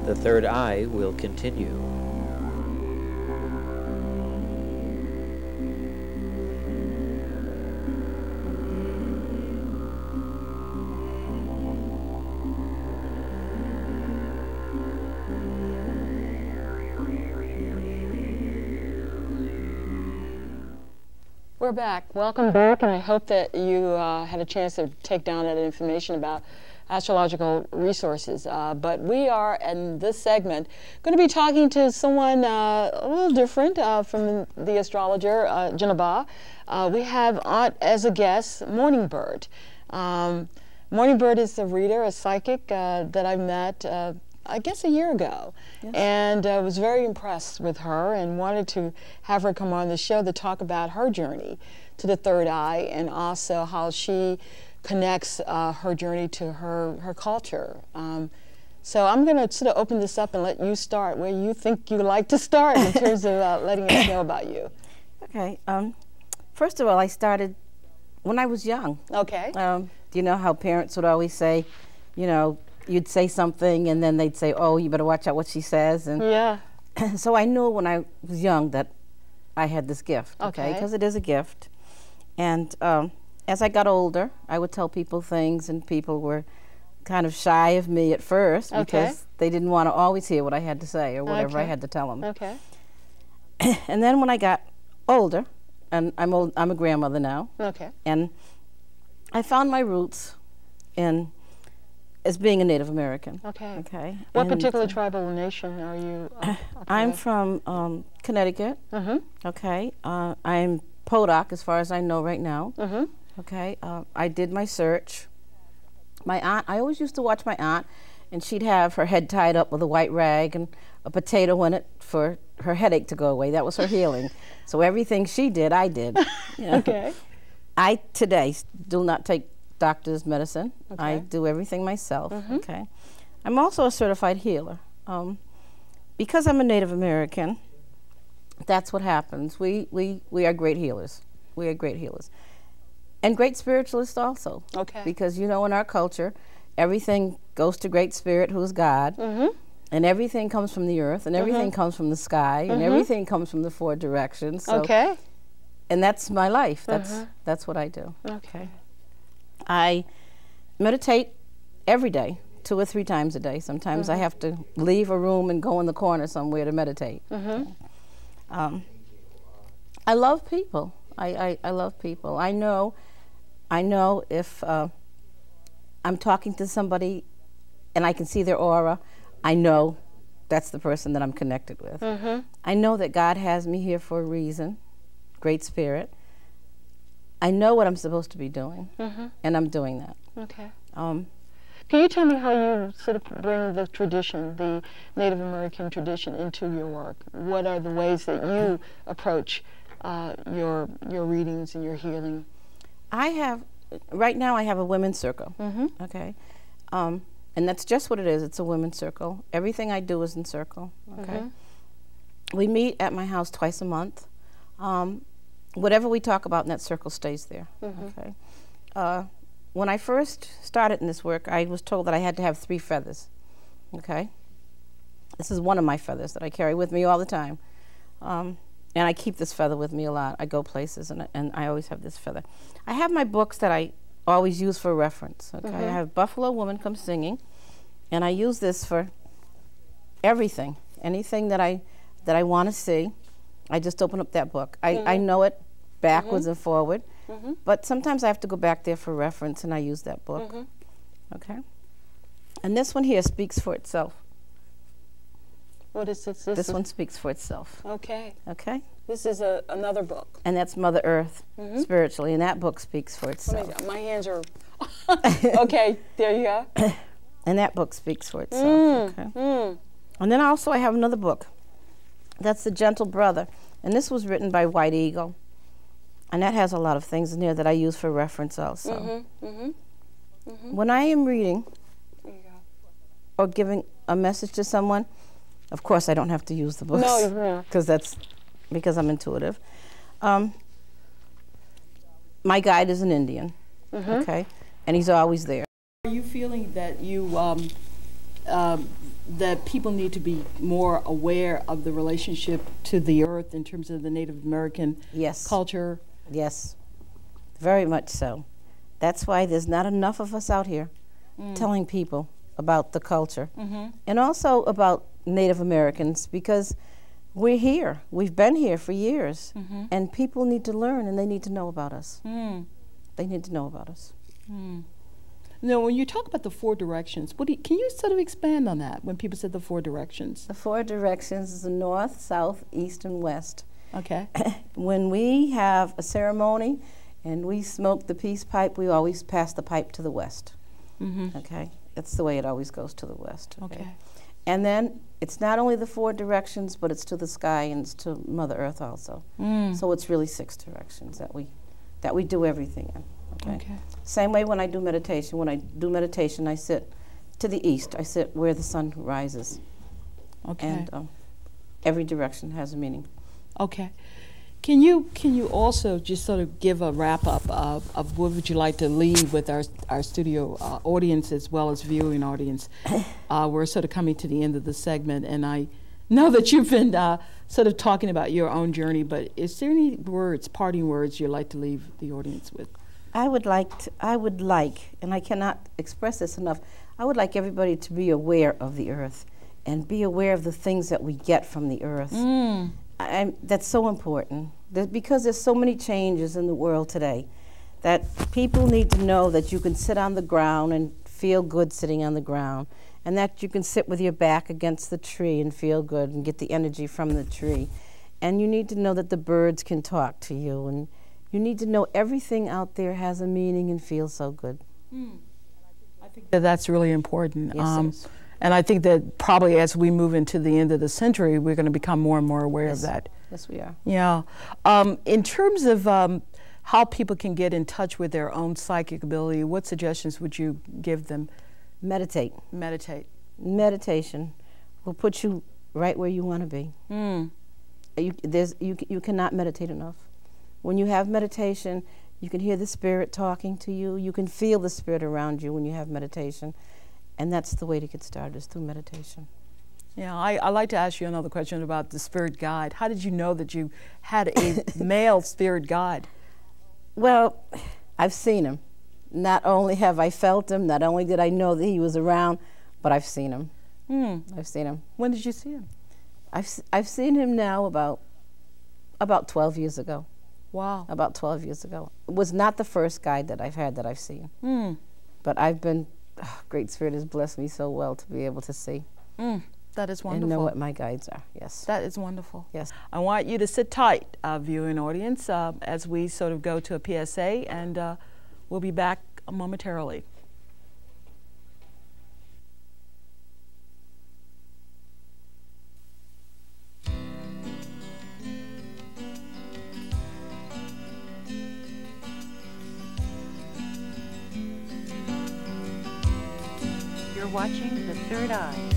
The Third Eye will continue. We're back. Welcome back, and I hope that you had a chance to take down that information about astrological resources. But we are, in this segment, going to be talking to someone a little different from the astrologer, Geneva. We have as a guest, Morning Bird. Morning Bird is a reader, a psychic that I met I guess a year ago, yes. And was very impressed with her and wanted to have her come on the show to talk about her journey to the third eye and also how she connects her journey to her culture. So I'm going to sort of open this up and let you start where you think you like to start in terms of letting us know about you. Okay. First of all, I started when I was young. Okay. You know how parents would always say, you know, you'd say something and then they'd say, oh, you better watch out what she says. And yeah. So I knew when I was young that I had this gift, okay? Because it is a gift. And as I got older, I would tell people things, and people were kind of shy of me at first because they didn't want to always hear what I had to say or whatever I had to tell them. Okay. And then when I got older, and I'm a grandmother now. Okay. And I found my roots as being a Native American. Okay. Okay. What particular tribal nation are you? I'm from Connecticut. Mm-hmm. Okay. I'm Podoc, as far as I know right now. Mm-hmm. Okay. I did my search. My aunt, I always used to watch my aunt, and she'd have her head tied up with a white rag and a potato in it for her headache to go away. That was her healing. So everything she did, I did. You know? Okay. I today do not take doctor's medicine. Okay. I do everything myself. Mm-hmm. Okay. I'm also a certified healer. Because I'm a Native American, that's what happens. We are great healers. We are great healers. And great spiritualists also. Okay. Because, you know, in our culture, everything goes to Great Spirit, who's God. Mm-hmm. And everything comes from the earth, and everything comes from the sky, and everything comes from the four directions. So, okay. And that's my life. That's what I do. Okay. I meditate every day, 2 or 3 times a day. Sometimes I have to leave a room and go in the corner somewhere to meditate. I love people. I love people. I know if I'm talking to somebody and I can see their aura, I know that's the person that I'm connected with. I know that God has me here for a reason, Great Spirit. I know what I'm supposed to be doing, and I'm doing that. Okay. Can you tell me how you sort of bring the tradition, the Native American tradition, into your work? What are the ways that you approach your readings and your healing? Right now I have a women's circle, okay? And that's just what it is. It's a women's circle. Everything I do is in circle, okay? We meet at my house twice a month. Whatever we talk about in that circle stays there, okay? When I first started in this work, I was told that I had to have 3 feathers, okay? This is one of my feathers that I carry with me all the time. And I keep this feather with me a lot. I go places, and I always have this feather. I have my books that I always use for reference, okay? I have Buffalo Woman Come Singing, and I use this for everything. Anything that I want to see, I just open up that book. I know it backwards and forward, but sometimes I have to go back there for reference, and I use that book. Okay? And this one here speaks for itself. What is this? This one speaks for itself. Okay. Okay? This is another book. And that's Mother Earth, spiritually, and that book speaks for itself. My hands are... Okay, there you go. And that book speaks for itself, okay? And then also I have another book. That's The Gentle Brother. And this was written by White Eagle. And that has a lot of things in there that I use for reference also. When I am reading or giving a message to someone, of course I don't have to use the books. No, because I'm intuitive. My guide is an Indian, okay? And he's always there. Are you feeling that you that people need to be more aware of the relationship to the earth in terms of the Native American Yes. culture. Yes, very much so. That's why there's not enough of us out here telling people about the culture and also about Native Americans, because we're here. We've been here for years, and people need to learn and they need to know about us. They need to know about us. Now, when you talk about the 4 directions, can you sort of expand on that when people said the 4 directions? The 4 directions is the north, south, east, and west. Okay. When we have a ceremony and we smoke the peace pipe, we always pass the pipe to the west. Okay? That's the way it always goes, to the west. Okay. And then it's not only the 4 directions, but it's to the sky and it's to Mother Earth also. So it's really 6 directions that we do everything in. Okay. Same way when I do meditation. When I do meditation, I sit to the east. I sit where the sun rises. Okay. And every direction has a meaning. Okay. Can you also just sort of give a wrap up of what would you like to leave with our studio audience as well as viewing audience? We're sort of coming to the end of the segment, and I know that you've been sort of talking about your own journey, but is there any parting words you'd like to leave the audience with? I would like, and I cannot express this enough, I would like everybody to be aware of the earth and be aware of the things that we get from the earth. That's so important, because there's so many changes in the world today, that people need to know that you can sit on the ground and feel good sitting on the ground, and that you can sit with your back against the tree and feel good and get the energy from the tree. And you need to know that the birds can talk to you, and you need to know everything out there has a meaning and feels so good. I think that's really important. Yes, it is. And I think that probably as we move into the end of the century, we're going to become more and more aware of that. Yes, we are. Yeah. In terms of how people can get in touch with their own psychic ability, what suggestions would you give them? Meditate. Meditate. Meditation will put you right where you want to be. You cannot meditate enough. When you have meditation, you can hear the spirit talking to you. You can feel the spirit around you when you have meditation. And that's the way to get started, is through meditation. Yeah, I'd like to ask you another question about the spirit guide. How did you know that you had a male spirit guide? Well, I've seen him. Not only have I felt him, not only did I know that he was around, but I've seen him. I've seen him. When did you see him? I've seen him now about 12 years ago. Wow. About 12 years ago. It was not the first guide that I've had that I've seen. But Great Spirit has blessed me so well to be able to see. That is wonderful. And know what my guides are, yes. That is wonderful. Yes. I want you to sit tight, viewing audience, as we sort of go to a PSA, and we'll be back momentarily. You're watching The Third Eye.